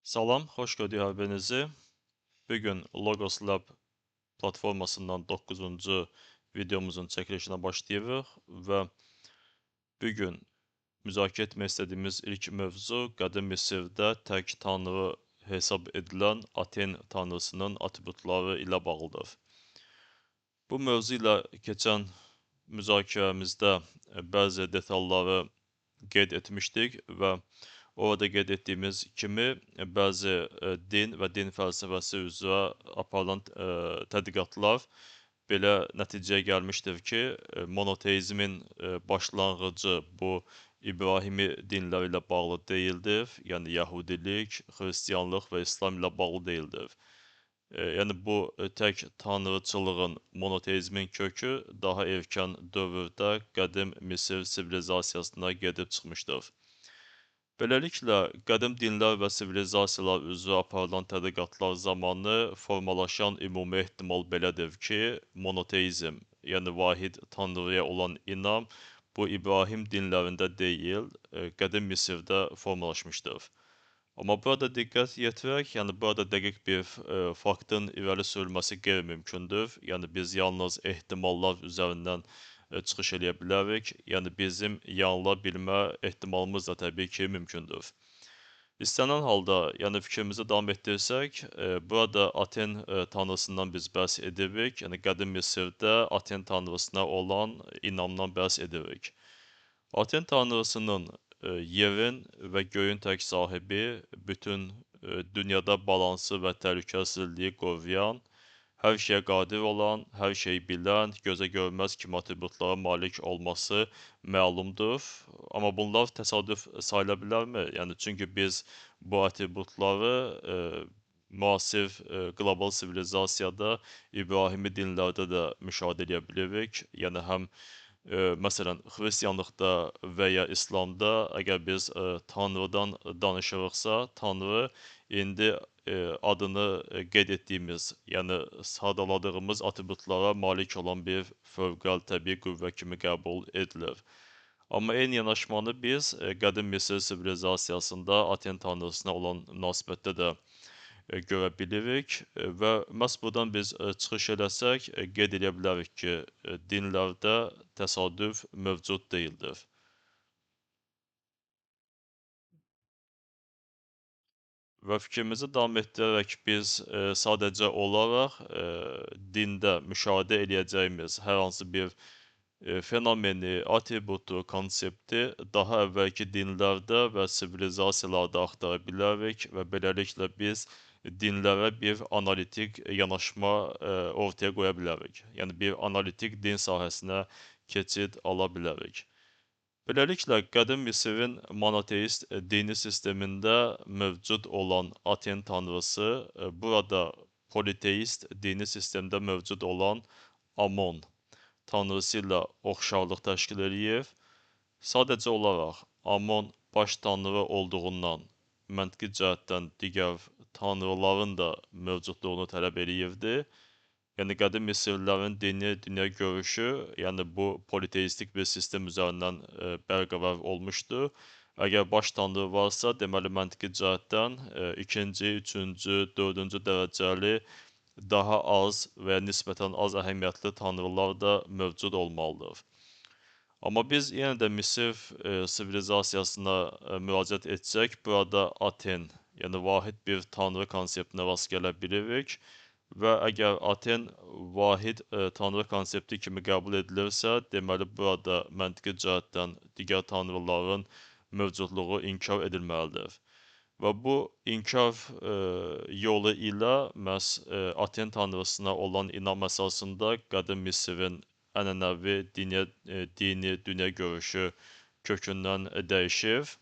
Salam, xoş gördük hər birinizi. Bu gün Logos Lab platformasından 9-cu videomuzun çəkilişinə başlayırıq və bu gün müzakirə etmək istədiyimiz ilk mövzu Qədim Misirdə tək tanrı hesab edilən Aten tanrısının atributları ilə bağlıdır. Bu mövzu ilə keçən müzakirəmizdə bəzi detalları qeyd etmişdik və orada qeyd etdiyimiz kimi bəzi din və din fəlsəfəsi üzrə aparılan tədqiqatlar belə nəticəyə gəlmişdir ki, monoteizmin başlanğıcı bu İbrahimi dinləri ilə bağlı deyildir. Yəni Yəhudilik, Xristianlıq və İslam ilə bağlı deyildir. Yəni bu tək tanrıçılığın, monoteizmin kökü daha erkən dövrdə qədim Misir sivilizasiyasına gedib çıxmışdır. Beləliklə, qədim dinlər və sivilizasiyalar üzrə aparılan tədqiqatlar zamanı formalaşan ümumi ehtimal belədir ki, monoteizm, yəni vahid tanrıya olan inam bu İbrahim dinlərində deyil, qədim Misirdə formalaşmışdır. Amma burada diqqət yetirək, yəni burada dəqiq bir faktın irəli sürülməsi qeyri-mümkündür. Yəni biz yalnız ehtimallar üzərindən çıxış eləyə bilərik. Yəni bizim yanıla bilmə ehtimalımız da təbii ki, mümkündür. İstənilən halda, yəni fikrimizi davam etdirsək, burada Aten tanrısından biz bəhs edirik. Yəni qədim Misirdə Aten tanrısına olan inamdan bəhs edirik. Aten tanrısının yerin və göyün tək sahibi, bütün dünyada balansı və təhlükəsizliyi qoruyan, hər şeyə qadir olan, hər şeyi bilən, gözə görünməz kimi atributlara malik olması məlumdur. Amma bunlar təsadüf sayıla bilərmi? Yəni çünki biz bu atributları müasir qlobal sivilizasiyada İbrahimi dinlərdə də müşahidə edə bilirik. Yəni həm məsələn, xristianlıqda və ya İslamda əgər biz Tanrıdan danışırıqsa, Tanrı indi adını qeyd etdiyimiz, yəni sadaladığımız atributlara malik olan bir fövqəli təbii qüvvə kimi qəbul edilir. Amma eyni yanaşmanı biz qədim Misir sivilizasiyasında Aten tanrısına olan münasibətdə də görə bilirik və məhz burdan biz çıxış eləsək, qeyd edə bilərik ki, dinlərdə təsadüf mövcud deyildir. Və fikrimizi davam etdirərək biz sadəcə olaraq dində müşahidə eləyəcəyimiz hər hansı bir fenomeni, atributu, konsepti daha əvvəlki dinlərdə və sivilizasiyalarda axtara bilərik və beləliklə biz dinlərə bir analitik yanaşma ortaya qoya bilərik. Yəni bir analitik din sahəsinə keçid ala bilərik. Beləliklə, qədim Misirin monoteist dini sistemində mövcud olan Aten tanrısı burada politeist dini sistemdə mövcud olan Amon tanrısı ilə oxşarlıq təşkil eləyir. Sadəcə olaraq Amon baş tanrı olduğundan məntiqi cəhətdən digər tanrıların da mövcudluğunu tələb eləyirdi. Yəni qədim Misirlilərin dini dünya görüşü, yəni bu politeistik bir sistem üzərindən bərqərar olmuşdu. Əgər baş tanrı varsa, deməli məntiqi cəhətdən ikinci, üçüncü, dördüncü dərəcəli daha az və ya nisbətən az əhəmiyyətli tanrılar da mövcud olmalıdır. Amma biz yenə də Misir sivilizasiyasına müraciət etsək, burada Aten, yəni vahid bir tanrı konseptinə rast gələ bilirik. Və əgər Aten vahid tanrı konsepti kimi qəbul edilirsə, deməli burada məntiqi cəhətdən digər tanrıların mövcudluğu inkar edilməlidir. Və bu inkar yolu ilə məhz Aten tanrısına olan inam əsasında qədim Misirin ənənəvi dini dünya görüşü kökündən dəyişir.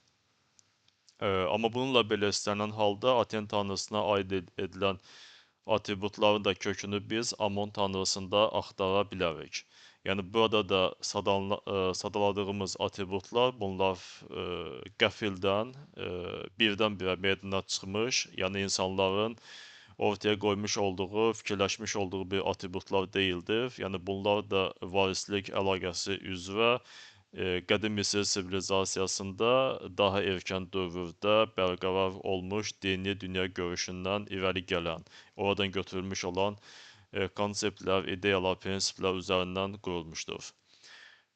Amma bununla belə istənilən halda Aten tanrısına aid edilən atributların da kökünü biz Amon tanrısında axtara bilərik. Yəni burada da sadaladığımız atributlar, bunlar qəfildən birdən-birə meydana çıxmış, yəni insanların ortaya qoymuş olduğu, fikirləşmiş olduğu bir atributlar deyildir. Yəni bunlar da varislik əlaqəsi üzrə Qədim Misir sivilizasiyasında daha erkən dövrdə bərqərar olmuş dini dünya görüşündən irəli gələn, oradan götürülmüş olan konseptlər, ideyalar, prinsiplər üzərindən qurulmuşdur.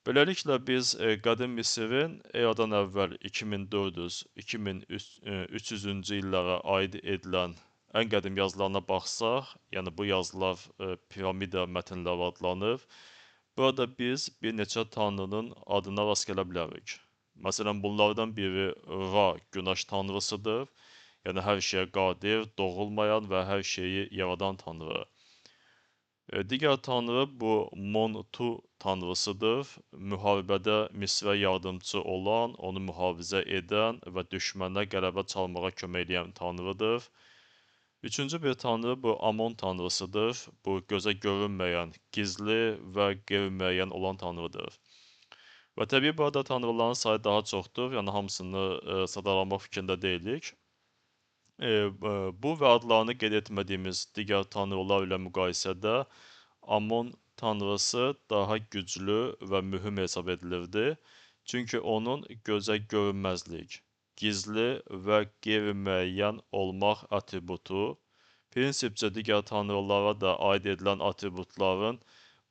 Beləliklə biz Qədim Misirin eradan əvvəl 2400-2300-cü illərə aid edilən ən qədim yazılarına baxsaq, yəni bu yazılar piramida mətnləri adlanır. Burada biz bir neçə tanrının adına rast gələ bilərik. Məsələn, bunlardan biri Ra, günəş tanrısıdır. Yəni hər şeyə qadir, doğulmayan və hər şeyi yaradan tanrı. Digər tanrı bu Montu tanrısıdır. Müharibədə Misrə yardımçı olan, onu mühafizə edən və düşmənə qələbə çalmağa kömək edən tanrıdır. Üçüncü bir tanrı bu Amon tanrısıdır. Bu gözə görünməyən, gizli və qeyri-müəyyən olan tanrıdır. Və təbii burada tanrıların sayı daha çoxdur. Yəni hamısını sadalamaq fikrində deyilik. Bu və adlarını qeyd etmədiyimiz digər tanrılar ilə müqayisədə Amon tanrısı daha güclü və mühüm hesab edilirdi. Çünki onun gözə görünməzlik, gizli və qeyri-müəyyən olmaq atributu, prinsipcə digər tanrılara da aid edilən atributların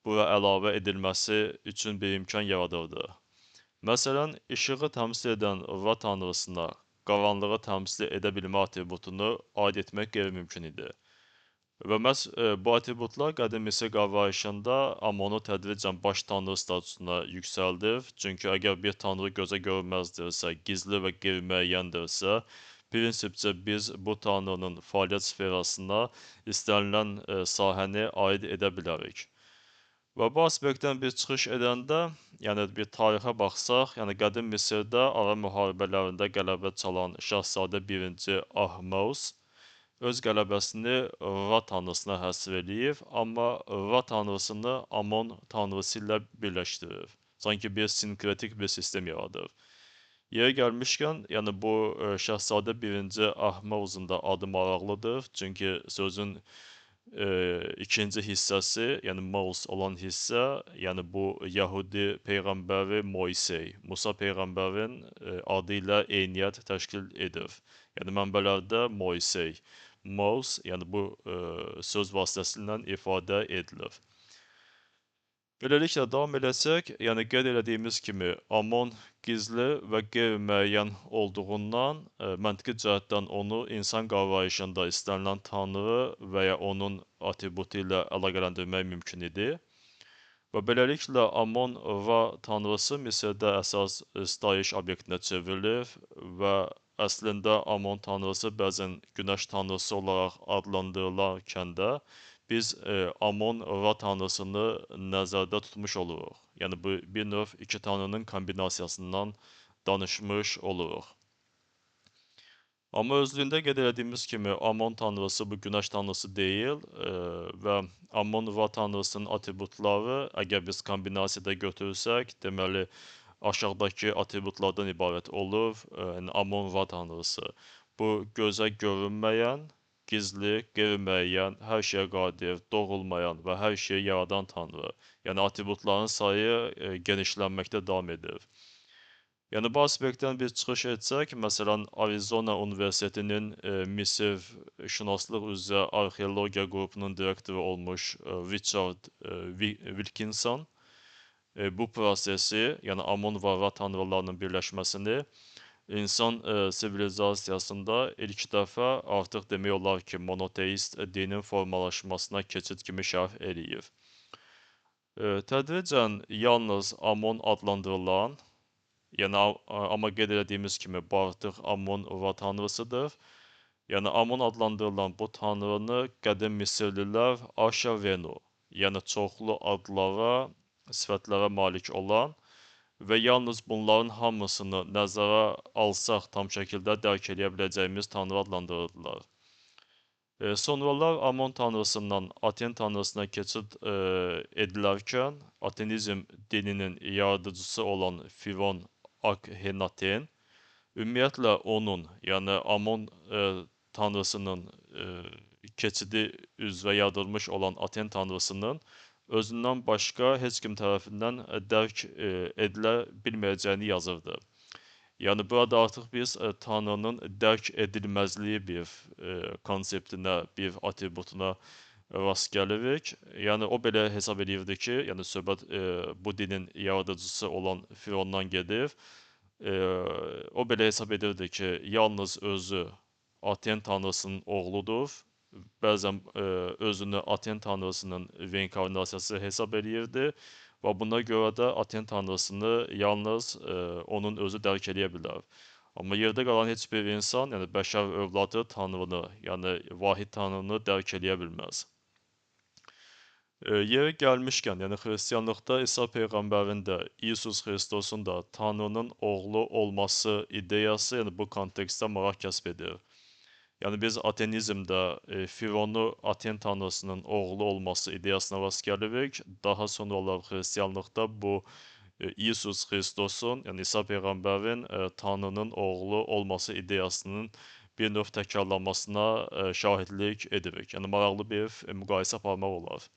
bura əlavə edilməsi üçün bir imkan yaradırdı. Məsələn, işığı təmsil edən Ra tanrısına qaranlığı təmsil edə bilmə atributunu aid etmək qeyri-mümkün idi. Və məhz bu atributlar Qədim Misir qavrayışında Amonu tədricən baş tanrı statusuna yüksəldir. Çünki əgər bir tanrı gözə görünməzdirsə, gizli və qeyri-müəyyəndirsə, prinsipcə biz bu tanrının fəaliyyət sferasına istənilən sahəni aid edə bilərik. Və bu aspektdən bir çıxış edəndə, yəni bir tarixə baxsaq, yəni Qədim Misirdə ara müharibələrində qələbə çalan Şahzadə 1-ci Ahmose öz qələbəsini Ra tanrısına həsr eləyir, amma Ra tanrısını Amon tanrısı ilə birləşdirir. Sanki bir sinkretik bir sistem yaradır. Yeri gəlmişkən, yəni bu Şahzadə 1-ci Ahmose'un da adı maraqlıdır. Çünki sözün ikinci hissəsi, yəni Mose olan hissə, yəni bu Yahudi peyğəmbəri Moisey, Musa peyğəmbərin adı ilə eyniyyət təşkil edir. Yəni mənbələrdə Moisey, Mose, yəni bu söz vasitəsilə ifadə edilir. Beləliklə davam edəcək, yəni qeyd elədiyimiz kimi Amon gizli və qeyri-müəyyən olduğundan məntiqi cəhətdən onu insan qavrayışında istənilən tanrı və ya onun atributu ilə əlaqələndirmək mümkün idi. Və beləliklə Amon Ra tanrısı Misirdə əsas stayiş obyektinə çevrilir və əslində Amon tanrısı bəzən günəş tanrısı olaraq adlandırılarkən də biz Amon Ra tanrısını nəzərdə tutmuş oluruq. Yəni bu bir növ iki tanrının kombinasiyasından danışmış oluruq. Amma özlüyündə qeyd elədiyimiz kimi Amon tanrısı bu günəş tanrısı deyil və Amon Ra tanrısının atributları əgər biz kombinasiyada götürsək, deməli aşağıdakı atributlardan ibarət olur. Yəni Amon Ra tanrısı bu gözə görünməyən, gizli, qeyri-müəyyən, hər şeyə qadir, doğulmayan və hər şeyi yaradan tanrı. Yəni atributların sayı genişlənməkdə davam edir. Yəni bu aspektdən bir çıxış etsək, məsələn, Arizona Universitetinin Misir şünaslıq üzrə arxeologiya qrupunun direktoru olmuş Richard Wilkinson bu prosesi, yəni Amon və Ra tanrılarının birləşməsini insan sivilizasiyasında ilk dəfə artıq demək olar ki, monoteist dinin formalaşmasına keçid kimi şərh eləyir. Tədricən yalnız Amon adlandırılan, yəni amma qeyd elədiyimiz kimi bu artıq Amon Ra tanrısıdır. Yəni Amon adlandırılan bu tanrını qədim Misirlilər Aşa-Venu, yəni çoxlu adlara, sifətlərə malik olan və yalnız bunların hamısını nəzərə alsaq tam şəkildə dərk edə biləcəyimiz tanrı adlandırırdılar. Sonralar Amon tanrısından Aten tanrısına keçid edilərkən Atenizm dininin yaradıcısı olan Firon Akhenaten ümumiyyətlə onun, yəni Amon tanrısının keçidi üzrə yaradılmış olan Aten tanrısının özündən başqa heç kim tərəfindən dərk edilə bilməyəcəyini yazırdı. Yəni burada artıq biz Tanrının dərk edilməzliyi bir konseptinə, bir atributuna rast gəlirik. Yəni o belə hesab edirdi ki, yəni söhbət bu dinin yaradıcısı olan Firondan gedir. O belə hesab edirdi ki, yalnız özü Aten tanrısının oğludur. Bəzən özünü Aten tanrısının reinkarnasiyası hesab edirdi və buna görə də Aten tanrısını yalnız onun özü dərk edə bilər. Amma yerdə qalan heç bir insan, yəni bəşər övladı tanrını, yəni vahid tanrını dərk edə bilməz. Yeri gəlmişkən, yəni xristianlıqda İsa peyğəmbərin də, İsus Xristosun da Tanrının oğlu olması ideyası, yəni bu kontekstdə maraq kəsb edir. Yəni biz ateizmdə Fironu Aten tanrısının oğlu olması ideyasına rast gəlirik. Daha sonra xristianlıqda bu İsus Xristosun, yəni İsa peyğəmbərin Tanrının oğlu olması ideyasının bir növ təkrarlanmasına şahidlik edirik. Yəni maraqlı bir müqayisə aparmaq olar.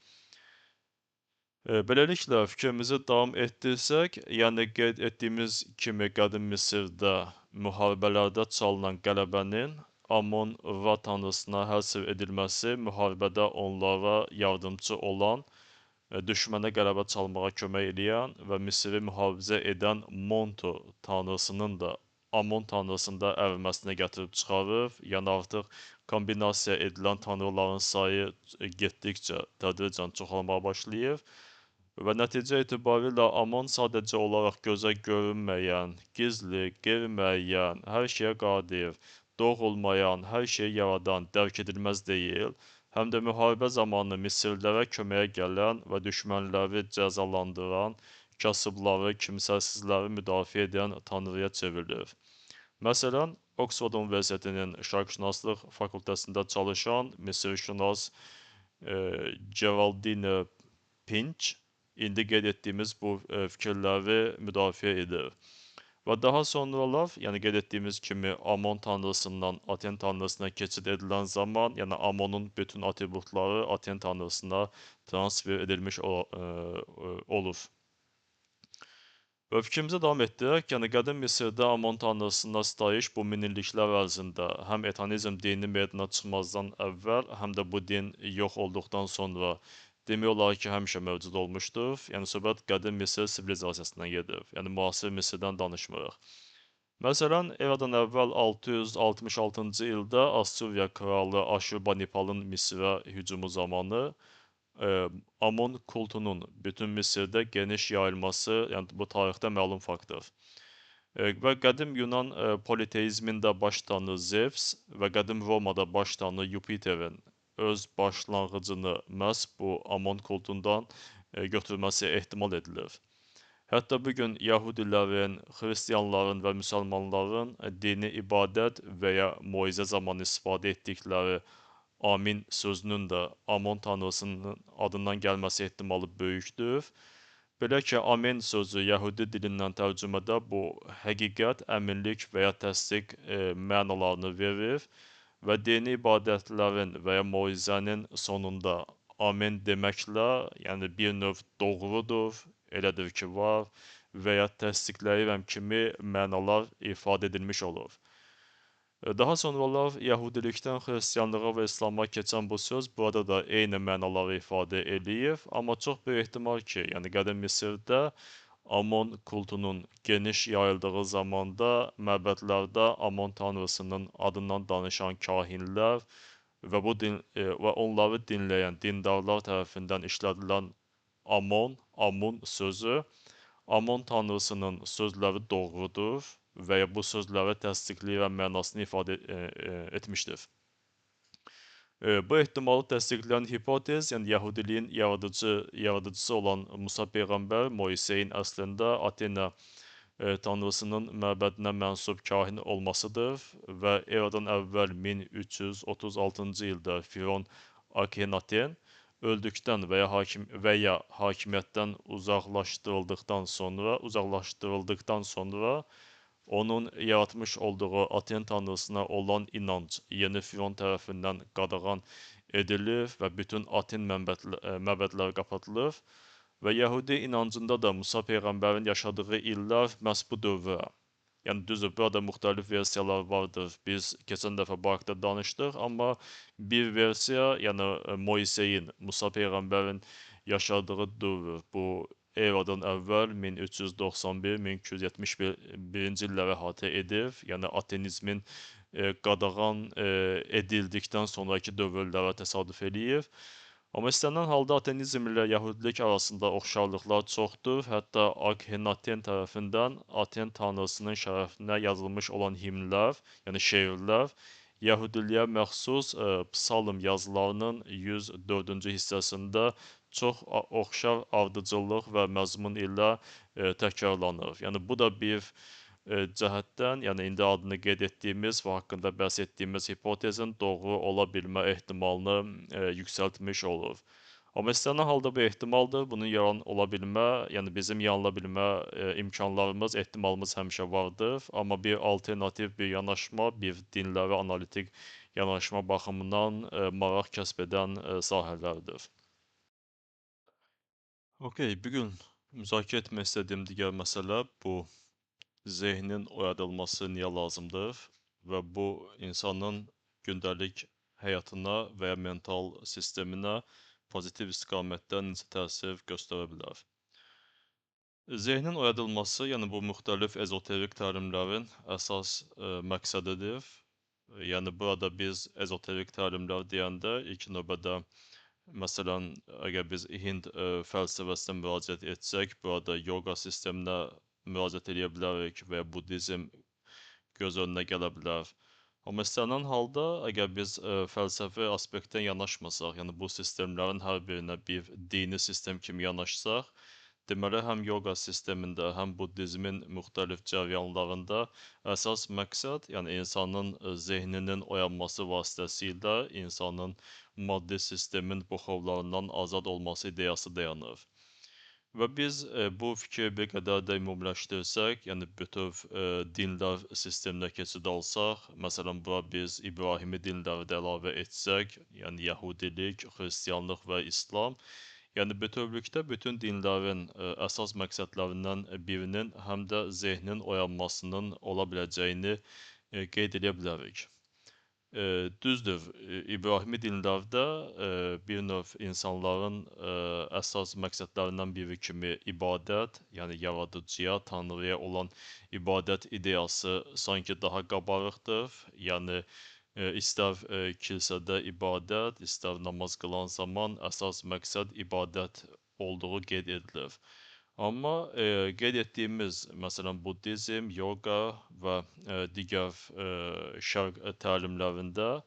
Beləliklə fikrimizi davam etdirsək, yəni qeyd etdiyimiz kimi qədim Misirdə müharibələrdə çalınan qələbənin Amon Ra tanrısına həsr edilməsi müharibədə onlara yardımçı olan, düşmənə qələbə çalmağa kömək edən və Misiri mühafizə edən Montu tanrısının da Amon tanrısında əvrilməsinə gətirib çıxarır. Yəni artıq kombinasiya edilən tanrıların sayı getdikcə tədricən çoxalmağa başlayır. Və nəticə etibarilə Amon sadəcə olaraq gözə görünməyən, gizli, qeyri-müəyyən, hər şeyə qadir, doğulmayan, hər şeyi yaradan, dərk edilməz deyil, həm də müharibə zamanı Misirlilərə köməyə gələn və düşmənləri cəzalandıran, kasıbları, kimsəsizləri müdafiə edən tanrıya çevrilir. Məsələn, Oxford Universitetinin şərqşünaslıq fakültəsində çalışan Misirşünas Geraldine Pinch indi qeyd etdiyimiz bu fikirləri müdafiə edir. Və daha sonralar, yəni qeyd etdiyimiz kimi Amon tanrısından Aten tanrısına keçid edilən zaman, yəni Amonun bütün atributları Aten tanrısına transfer edilmiş olur. Və fikrimizə davam etdirək, yəni qədim Misirdə Amon tanrısına sitayiş bu minilliklər ərzində həm etanizm dini meydana çıxmazdan əvvəl, həm də bu din yox olduqdan sonra demək olar ki, həmişə mövcud olmuşdur. Yəni söhbət qədim Misir sivilizasiyasından gedir. Yəni müasir Misirdən danışmırıq. Məsələn, eradan əvvəl 666-cı ildə Assuriya kralı Aşurbanipalın Misirə hücumu zamanı Amon kultunun bütün Misirdə geniş yayılması, yəni bu tarixdə məlum faktdır. Və qədim Yunan politeizmində baş tanrı Zevs və qədim Romada baş tanrı Yupiterin öz başlanğıcını məhz bu Amon kultundan götürməsi ehtimal edilir. Hətta bugün Yahudilərin, Xristianların və müsəlmanların dini ibadət və ya moizə zamanı istifadə etdikləri Amin sözünün də Amon tanrısının adından gəlməsi ehtimalı böyükdür. Belə ki, Amin sözü Yəhudi dilindən tərcümədə bu həqiqət, əminlik və ya təsdiq mənalarını verir və dini ibadətlərin və ya moizənin sonunda amen deməklə, yəni bir növ doğrudur, elədir ki, var və ya təsdiqləyirəm kimi mənalar ifadə edilmiş olur. Daha sonralar Yahudilikdən Xristianlığa və İslama keçən bu söz burada da eyni mənaları ifadə edir, amma çox bir ehtimal ki, yəni qədim Misirdə Amon kultunun geniş yayıldığı zamanda məbədlərdə Amon tanrısının adından danışan kahinlər və onları dinləyən dindarlar tərəfindən işlədilən Amun sözü Amon tanrısının sözləri doğrudur və ya bu sözləri təsdiqləyirəm mənasını ifadə etmişdir. Bu ehtimalı təsdiqləyən hipotez, yəni Yəhudiliyin yaradıcısı olan Musa peyğəmbər Moiseyin əslində Atena tanrısının məbədinə mənsub kahin olmasıdır və eradan əvvəl 1336-cı ildə Firon Akhenaten öldükdən və ya hakimiyyətdən uzaqlaşdırıldıqdan sonra onun yaratmış olduğu Aten tanrısına olan inanc yeni Firon tərəfindən qadağan edilir və bütün Aten məbədləri qapatılır və Yəhudi inancında da Musa peyğəmbərin yaşadığı illər məhz bu dövrə. Yəni düzdür, burada müxtəlif versiyalar vardır. Biz keçən dəfə bu haqda danışdıq, amma bir versiya, yəni Moiseyin, Musa peyğəmbərin yaşadığı dövr, bu eradan əvvəl 1391-1271-ci illəri əhatə edir. Yəni ateizmin qadağan edildikdən sonraki dövrlərə təsadüf eləyir. Amma istənilən halda ateizm ilə yəhudilik arasında oxşarlıqlar çoxdur. Hətta Akhenaten tərəfindən Aten tanrısının şərəfinə yazılmış olan himnlər, yəni şeirlər, yəhudiliyə məxsus psalm yazılarının 104-cü hissəsində çox oxşar ardıcıllıq və məzmun ilə təkrarlanır. Yəni bu da bir cəhətdən, yəni indi adını qeyd etdiyimiz və haqqında bəhs etdiyimiz hipotezin doğru ola bilmə ehtimalını yüksəltmiş olur. Amma istənilən halda bu ehtimaldır, bunun yalan ola bilmə, yəni bizim yanıla bilmə imkanlarımız, ehtimalımız həmişə vardır. Amma bir alternativ bir yanaşma, bir dinlərə analitik yanaşma baxımından maraq kəsb edən sahələrdir. Okey, bugün müzakirə etmək istədiyim digər məsələ bu zihnin oyadılması niyə lazımdır və bu insanın gündəlik həyatına və ya mental sisteminə pozitiv istiqamətdə necə təsir göstərə bilər. Zihnin oyadılması, yəni bu müxtəlif ezoterik təlimlərin əsas məqsədidir. Yəni burada biz ezoterik təlimlər deyəndə ilk növbədə məsələn, əgər biz Hind fəlsəfəsinə müraciət etsək, burada yoga sisteminə müraciət edə bilərik və ya Buddizm göz önünə gələ bilər. Amma istənilən halda, əgər biz fəlsəfi aspektdən yanaşmasaq, yəni bu sistemlərin hər birinə bir dini sistem kimi yanaşsaq, deməli, həm yoga sistemində, həm Buddizmin müxtəlif cəryanlarında əsas məqsəd, yəni insanın zehninin oyanması vasitəsilə insanın maddi sistemin buxovlarından azad olması ideyası dayanır. Və biz bu fikri bir qədər də ümumiləşdirsək, yəni bütöv dinlər sisteminə keçid alsaq, məsələn, bura biz İbrahimi dinləri də əlavə etsək, yəni Yəhudilik, Xristianlıq və İslam, yəni bütövlükdə bütün dinlərin əsas məqsədlərindən birinin həm də zehnin oyanmasının ola biləcəyini qeyd edə bilərik. Düzdür, İbrahimi dinlərdə bir növ insanların əsas məqsədlərindən biri kimi ibadət, yəni yaradıcıya, Tanrıya olan ibadət ideyası sanki daha qabarıqdır. Yəni istər kilsədə ibadət, istər namaz qılan zaman əsas məqsəd ibadət olduğu qeyd edilir. Amma qeyd etdiyimiz, məsələn, Buddizm, yoga və digər şərq təlimlərində,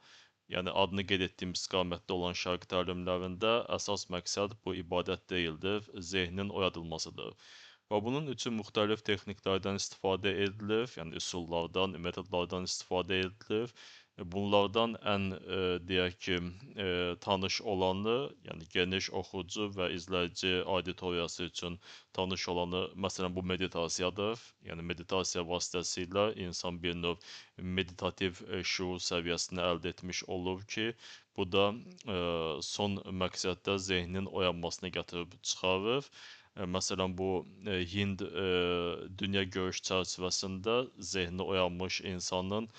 yəni adını qeyd etdiyim istiqamətdə olan şərq təlimlərində əsas məqsəd bu ibadət deyildir, zehnin oyadılmasıdır. Və bunun üçün müxtəlif texniklərdən istifadə edilir, yəni üsullardan, metodlardan istifadə edilir. Bunlardan ən deyək ki, tanış olanı, yəni geniş oxucu və izləyici auditoriyası üçün tanış olanı, məsələn, bu meditasiyadır. Yəni meditasiya vasitəsilə insan bir növ meditativ şuur səviyyəsini əldə etmiş olur ki, bu da son məqsəddə zehnin oyanmasını gətirib çıxarır. Məsələn, bu Hind dünya görüş çərçivəsində zehni oyanmış insanın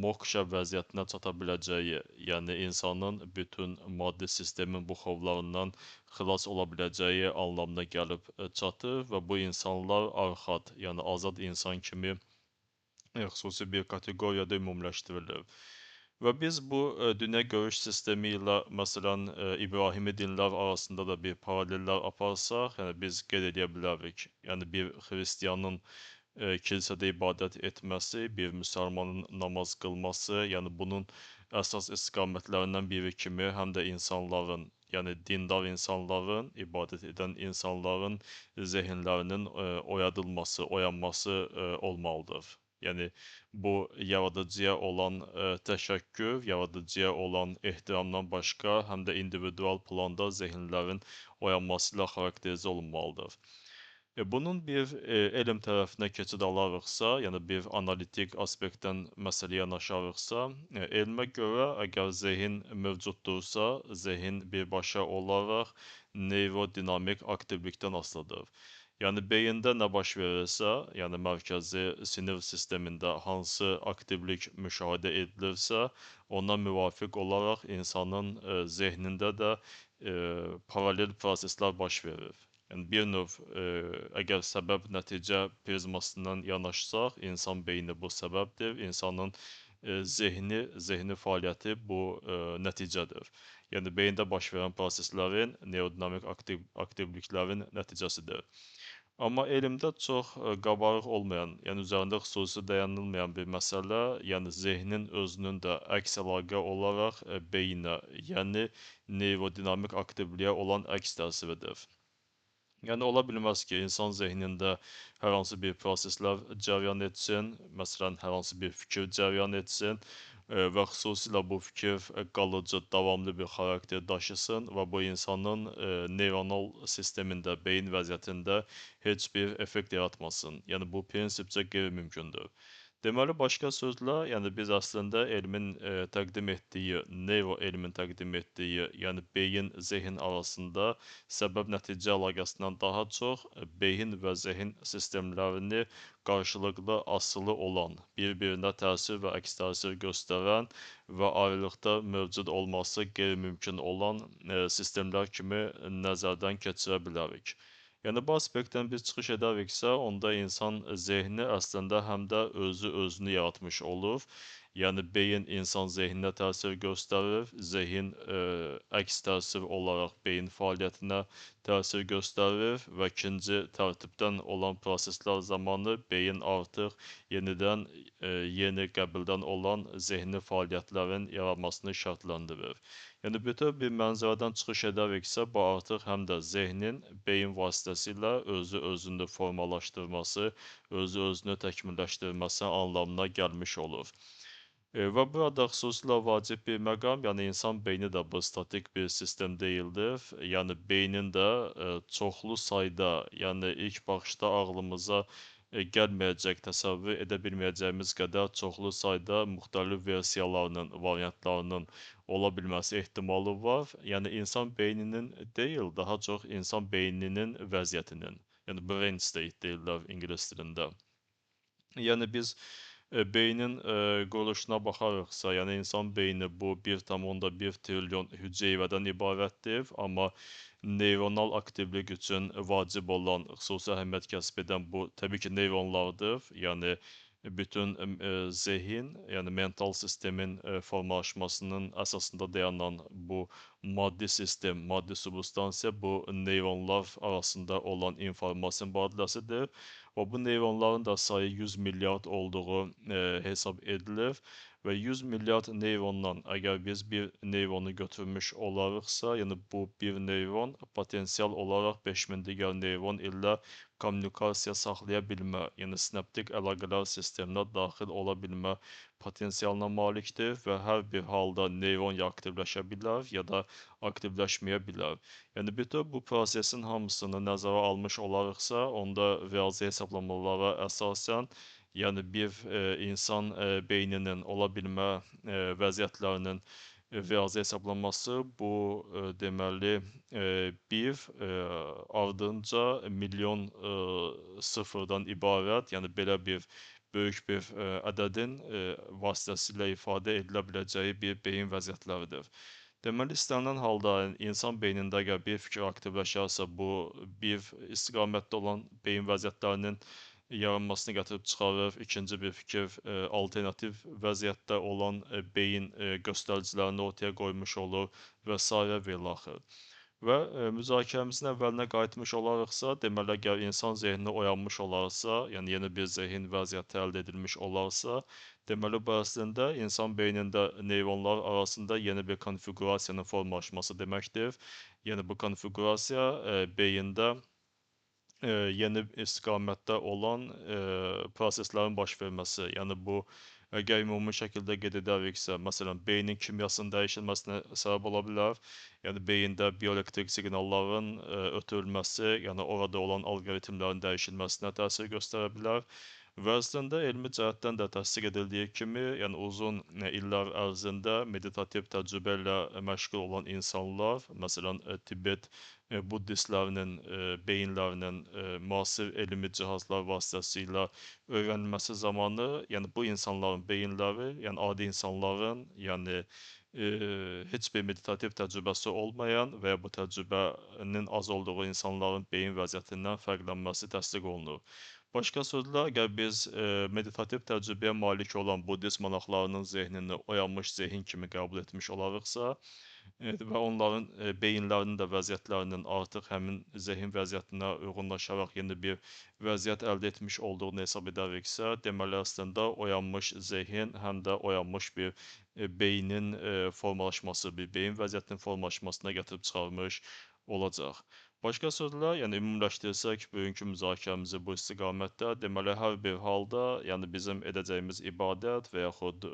moksha vəziyyətinə çata biləcəyi, yəni insanın bütün maddi sistemin buxovlarından xilas ola biləcəyi anlamına gəlib çatır və bu insanlar arxat, yəni azad insan kimi xüsusi bir kateqoriyada ümumiləşdirilir. Və biz bu dünya görüş sistemi ilə, məsələn, İbrahimi dinlər arasında da bir paralellər aparsaq, yəni biz qeyd edə bilərik. Yəni bir xristianın kilsədə ibadət etməsi, bir müsəlmanın namaz qılması, yəni bunun əsas istiqamətlərindən biri kimi həm də insanların, yəni dindar insanların, ibadət edən insanların zehinlərinin oyadılması, oyanması olmalıdır. Yəni bu yaradıcıya olan təşəkkür, yaradıcıya olan ehtiramdan başqa, həm də individual planda zehinlərin oyanması ilə xarakterizə olunmalıdır. Bunun bir elm tərəfinə keçid alarıqsa, yəni bir analitik aspektdən məsələyə yanaşarıqsa, elmə görə əgər zehin mövcuddursa, zehin birbaşa olaraq neyrodinamik aktivlikdən asılıdır. Yəni beyində nə baş verirsə, yəni mərkəzi sinir sistemində hansı aktivlik müşahidə edilirsə, ona müvafiq olaraq insanın zehnində də paralel proseslər baş verir. Yəni bir növ əgər səbəb-nəticə prizmasından yanaşsaq, insan beyni bu səbəbdir, insanın zehni fəaliyyəti bu nəticədir. Yəni beyində baş verən proseslərin, neurodinamik aktivliklərin nəticəsidir. Amma elmdə çox qabarıq olmayan, yəni üzərində xüsusi dayanılmayan bir məsələ, yəni zehnin özünün də əks əlaqə olaraq beyinə, yəni neurodinamik aktivliyə olan əks təsiridir. Yəni ola bilməz ki, insan zehnində hər hansı bir proseslər cərəyan etsin, məsələn, hər hansı bir fikir cərəyan etsin və xüsusilə bu fikir qalıcı, davamlı bir xarakter daşısın və bu insanın neyronal sistemində, beyin vəziyyətində heç bir effekt yaratmasın. Yəni bu prinsipcə qeyri-mümkündür. Deməli, başqa sözlə, yəni biz əslində elmin təqdim etdiyi, neyro elmin təqdim etdiyi, yəni beyin, zehin arasında səbəb-nəticə əlaqəsindən daha çox beyin və zehin sistemlərini qarşılıqlı asılı olan, bir-birinə təsir və əks təsir göstərən və ayrılıqda mövcud olması qeyri-mümkün olan sistemlər kimi nəzərdən keçirə bilərik. Yəni bu aspektdən biz çıxış edəriksə, onda insan zehni əslində həm də özünü yaratmış olur. Yəni beyin insan zehninə təsir göstərir, zehin əks təsir olaraq beyin fəaliyyətinə təsir göstərir və ikinci tərtibdən olan proseslər zamanı beyin artıq yenidən yeni qəbildən olan zehni fəaliyyətlərin yaranmasını şərtləndirir. Yəni bütöv bir mənzərədən çıxış edəriksə, bu artıq həm də zehnin beyin vasitəsilə özünü formalaşdırması, özünü təkmilləşdirməsi anlamına gəlmiş olur. Və burada xüsusilə vacib bir məqam, yəni insan beyni də bu statik bir sistem deyildir. Yəni beynin də çoxlu sayda, yəni ilk baxışda ağlımıza gəlməyəcək, təsəvvür edə bilməyəcəyimiz qədər çoxlu sayda müxtəlif versiyalarının, variantlarının ola bilməsi ehtimalı var. Yəni insan beyninin deyil, daha çox insan beyninin vəziyyətinin, yəni brain state deyirlər ingilis dilində. Yəni biz beynin quruluşuna baxarıqsa, yəni insan beyni bu 1,1 trilyon hüceyrədən ibarətdir, amma neyronal aktivlik üçün vacib olan, xüsusi əhəmiyyət kəsb edən bu təbii ki, neyronlardır. Yəni bütün zehin, yəni mental sistemin formalaşmasının əsasında dayanan bu maddi sistem, maddi substansiya bu neyronlar arasında olan informasiya mübadiləsidir. Və bu neyronların da sayı 100 milyard olduğu hesab edilir və 100 milyard neyrondan əgər biz bir neyronu götürmüş olarıqsa, yəni bu bir neyron potensial olaraq 5000 digər neyron ilə kommunikasiya saxlaya bilmə, yəni sinaptik əlaqələr sisteminə daxil ola bilmə potensialına malikdir və hər bir halda neyron ya aktivləşə bilər, ya da aktivləşməyə bilər. Yəni bütöv bu prosesin hamısını nəzərə almış olarıqsa, onda riyazi hesablamalara əsasən, yəni bir insan beyninin ola bilmə vəziyyətlərinin riyazi hesablanması bu deməli bir ardınca milyon sıfırdan ibarət, yəni belə bir böyük bir ədədin vasitəsilə ifadə edilə biləcəyi bir beyin vəziyyətləridir. Deməli, istənilən halda insan beynində əgər bir fikir aktivləşərsə, bu bir istiqamətdə olan beyin vəziyyətlərinin yaranmasını gətirib çıxarır. İkinci bir fikir alternativ vəziyyətdə olan beyin göstəricilərini ortaya qoymuş olur və sairə və ilaxır. Və müzakirəmizin əvvəlinə qayıtmış olarıqsa, deməli, əgər insan zehni oyanmış olarsa, yəni yeni bir zehin vəziyyəti əldə edilmiş olarsa, deməli, bu əslində insan beynində neyronlar arasında yeni bir konfiqurasiyanın formalaşması deməkdir. Yəni bu konfiqurasiya beyində yeni istiqamətdə olan proseslərin baş verməsi, yəni bu Əgər ümumi şəkildə qeyd edəriksə, məsələn, beynin kimyasının dəyişilməsinə səbəb ola bilər. Yəni beyində bioelektrik siqnalların ötürülməsi, yəni orada olan alqoritmlərin dəyişilməsinə təsir göstərə bilər. Və əslində elmi cəhətdən də təsdiq edildiyi kimi, yəni uzun illər ərzində meditativ təcrübə ilə məşğul olan insanlar, məsələn, Tibet buddistlərinin beyinlərinin müasir elmi cihazlar vasitəsilə öyrənilməsi zamanı, yəni bu insanların beyinləri, yəni adi insanların, yəni heç bir meditativ təcrübəsi olmayan və ya bu təcrübənin az olduğu insanların beyin vəziyyətindən fərqlənməsi təsdiq olunur. Başqa sözlə, əgər biz meditativ təcrübəyə malik olan buddist monaqlarının zehnini oyanmış zehin kimi qəbul etmiş olarıqsa, və onların beyinlərinin də vəziyyətlərinin artıq həmin zehin vəziyyətinə uyğunlaşaraq yeni bir vəziyyət əldə etmiş olduğunu hesab edəriksə, deməli əslində oyanmış zehin həm də oyanmış bir beynin formalaşması, bir beyin vəziyyətinin formalaşmasına gətirib çıxarmış olacaq. Başqa sözlə, yəni ümumiləşdirsək bugünkü müzakirəmizi bu istiqamətdə, deməli hər bir halda, yəni bizim edəcəyimiz ibadət və yaxud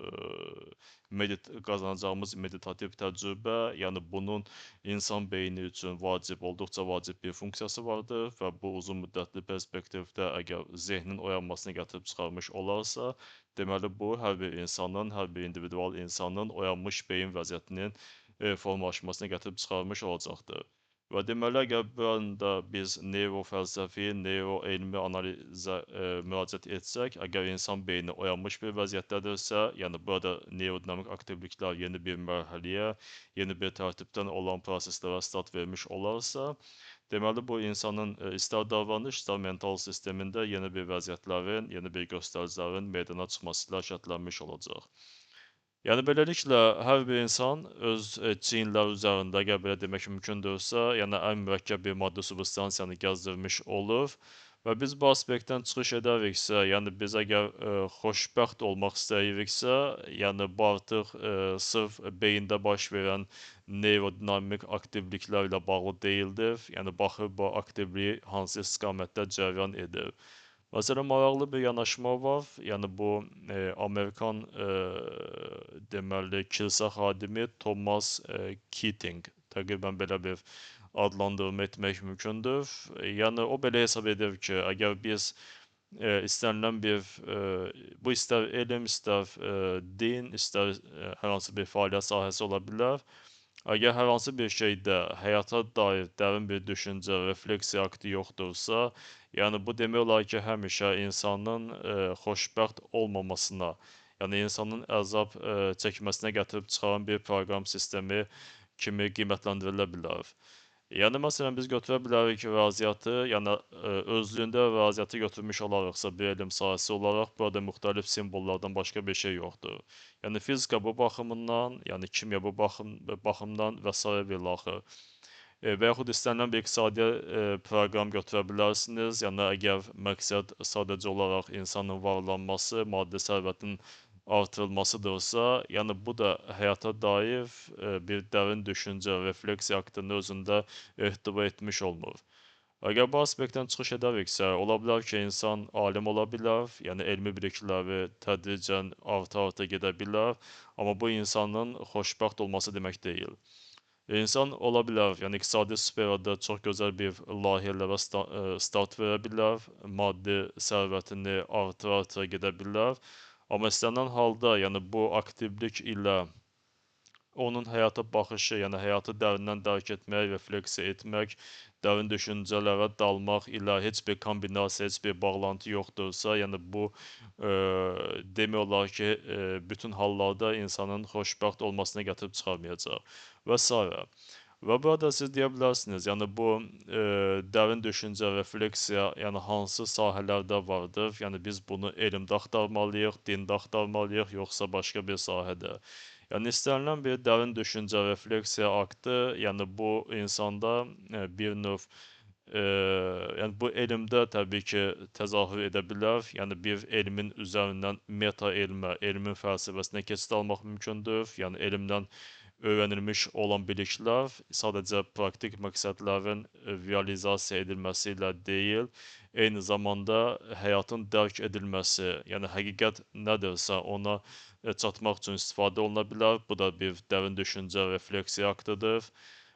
qazanacağımız meditativ təcrübə, yəni bunun insan beyni üçün vacib, olduqca vacib bir funksiyası vardır və bu uzun müddətli perspektivdə əgər zehnin oyanmasını gətirib çıxarmış olarsa, deməli bu hər bir insanın, hər bir individual insanın oyanmış beyin vəziyyətinin formalaşmasına gətirib çıxarmış olacaqdır. Və deməli, əgər bu anda biz neyrofəlsəfi, neyroelmi analizə müraciət etsək, əgər insan beyni oyanmış bir vəziyyətdədirsə, yəni burada neyrodinamik aktivliklər yeni bir mərhələyə, yeni bir tərtibdən olan proseslərə start vermiş olarsa, deməli bu insanın istər davranış, istər mental sistemində yeni bir vəziyyətlərin, yeni bir göstəricilərin meydana çıxması ilə şərtlənmiş olacaq. Yəni beləliklə hər bir insan öz çiyinləri üzərində, əgər belə demək mümkündürsə, yəni ən mürəkkəb bir maddi substansiyanı gəzdirmiş olur və biz bu aspektdən çıxış edəriksə, yəni biz əgər xoşbəxt olmaq istəyiriksə, yəni bu artıq sırf beyində baş verən neyrodinamik aktivliklərlə bağlı deyildir. Yəni baxır bu aktivlik hansı istiqamətdə cərəyan edir. Məsələn, maraqlı bir yanaşma var. Yəni bu Amerikan deməli kilsə xadimi Thomas Keating, təqribən belə bir adlandırma etmək mümkündür. Yəni o belə hesab edir ki, əgər biz istənilən bir bu istər elm, istər din, istər hər hansı bir fəaliyyət sahəsi ola bilər. Əgər hər hansı bir şeydə həyata dair dərin bir düşüncə, refleksiya aktı yoxdursa, yəni bu demək olar ki, həmişə insanın xoşbəxt olmamasına, yəni insanın əzab çəkməsinə gətirib çıxaran bir proqram sistemi kimi qiymətləndirilə bilər. Yəni məsələn biz götürə bilərik riyaziyyatı, yəni özlüyündə riyaziyyatı götürmüş olarıqsa bir elm sahəsi olaraq burada müxtəlif simvollardan başqa bir şey yoxdur. Yəni fizika bu baxımından, yəni kimya bu baxımdan və sair bilaxır. Və yaxud istənilən bir iqtisadi proqram götürə bilərsiniz. Yəni əgər məqsəd sadəcə olaraq insanın varlanması, maddi sərvətin artırılmasıdırsa, yəni bu da həyata dair bir dərin düşüncə, refleksiya aktını özündə ehtiva etmiş olmur. Əgər bu aspektdən çıxış edəriksə, ola bilər ki, insan alim ola bilər, yəni elmi bilikləri tədricən arta-arta gedə bilər, amma bu insanın xoşbəxt olması demək deyil. İnsan ola bilər, yəni iqtisadi sferada çox gözəl bir layihələrə start verə bilər, maddi sərvətini artıra-artıra gedə bilər, amma istənilən halda, yəni bu aktivlik ilə onun həyata baxışı, yəni həyatı dərindən dərk etmək, refleksiya etmək, dərin düşüncələrə dalmaq ilə heç bir kombinasiya, heç bir bağlantı yoxdursa, yəni bu demək olar ki, bütün hallarda insanın xoşbəxt olmasına gətirib çıxarmayacaq və s. Və burada siz deyə bilərsiniz, yəni bu dərin düşüncə, refleksiya, yəni hansı sahələrdə vardır? Yəni biz bunu elmdə axtarmalıyıq, dində axtarmalıyıq, yoxsa başqa bir sahədə? Yəni istənilən bir dərin düşüncə, refleksiya aktı, yəni bu insanda bir növ yəni bu elmdə təbii ki, təzahür edə bilər. Yəni bir elmin üzərindən meta elmə, elmin fəlsəfəsinə keçid almaq mümkündür. Yəni elmdən öyrənilmiş olan biliklər sadəcə praktik məqsədlərin realizasiya edilməsi ilə deyil, eyni zamanda həyatın dərk edilməsi, yəni həqiqət nədirsə ona çatmaq üçün istifadə oluna bilər. Bu da bir dərin düşüncə, refleksiya aktıdır.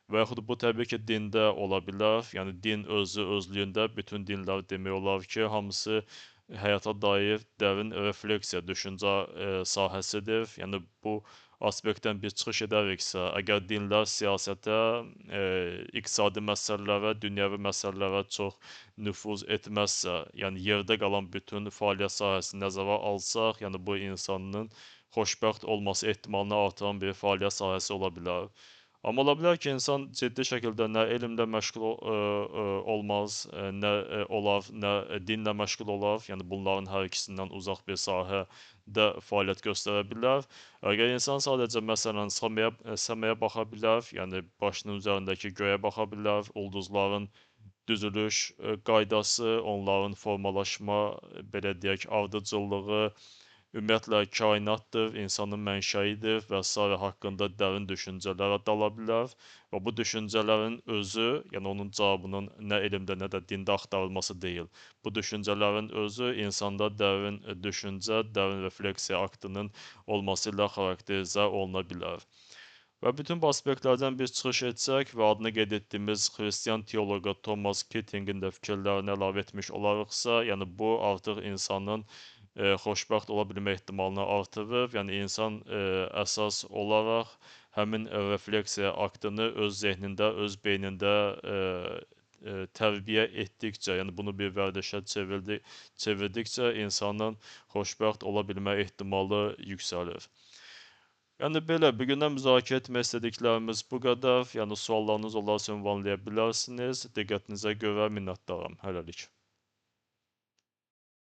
Və yaxud bu təbii ki, dində ola bilər. Yəni din özü özlüyündə bütün dinlər demək olar ki, hamısı həyata dair dərin refleksiya, düşüncə sahəsidir. Yəni bu aspektdən biz çıxış edəriksə, əgər dinlər siyasətə, iqtisadi məsələlərə, dünyəvi məsələlərə çox nüfuz etməzsə, yəni yerdə qalan bütün fəaliyyət sahəsini nəzərə alsaq, yəni bu insanın xoşbəxt olması ehtimalını artıran bir fəaliyyət sahəsi ola bilər. Amma ola bilər ki, insan ciddi şəkildə nə elmlə məşğul olmaz, nə olar, nə dinlə məşğul olar. Yəni bunların hər ikisindən uzaq bir sahədə fəaliyyət göstərə bilər. Əgər insan sadəcə məsələn səmaya baxa bilər, yəni başının üzərindəki göyə baxa bilər, ulduzların düzülüş qaydası, onların formalaşma, belə deyək, ardıcıllığı, ümumiyyətlə kainatdır, insanın mənşəyidir və sairə haqqında dərin düşüncələrə dala bilər və bu düşüncələrin özü, yəni onun cavabının nə elmdə, nə də dində axtarılması deyil. Bu düşüncələrin özü insanda dərin düşüncə, dərin refleksiya aktının olması ilə xarakterizə oluna bilər. Və bütün bu aspektlərdən biz çıxış etsək və adını qeyd etdiyimiz xristian teoloqu Thomas Kittingin də fikirlərini əlavə etmiş olarıqsa, yəni bu artıq insanın xoşbəxt ola bilmə ehtimalını artırır. Yəni insan əsas olaraq həmin refleksiya aktını öz zehnində, öz beynində tərbiyə etdikcə, yəni bunu bir vərdişə çevirdikcə insanın xoşbəxt ola bilmə ehtimalı yüksəlir. Yəni belə, bu gündən müzakirə etmək istədiklərimiz bu qədər. Yəni suallarınız olarsa ünvanlaya bilərsiniz. Diqqətinizə görə minnətdaram. Hələlik.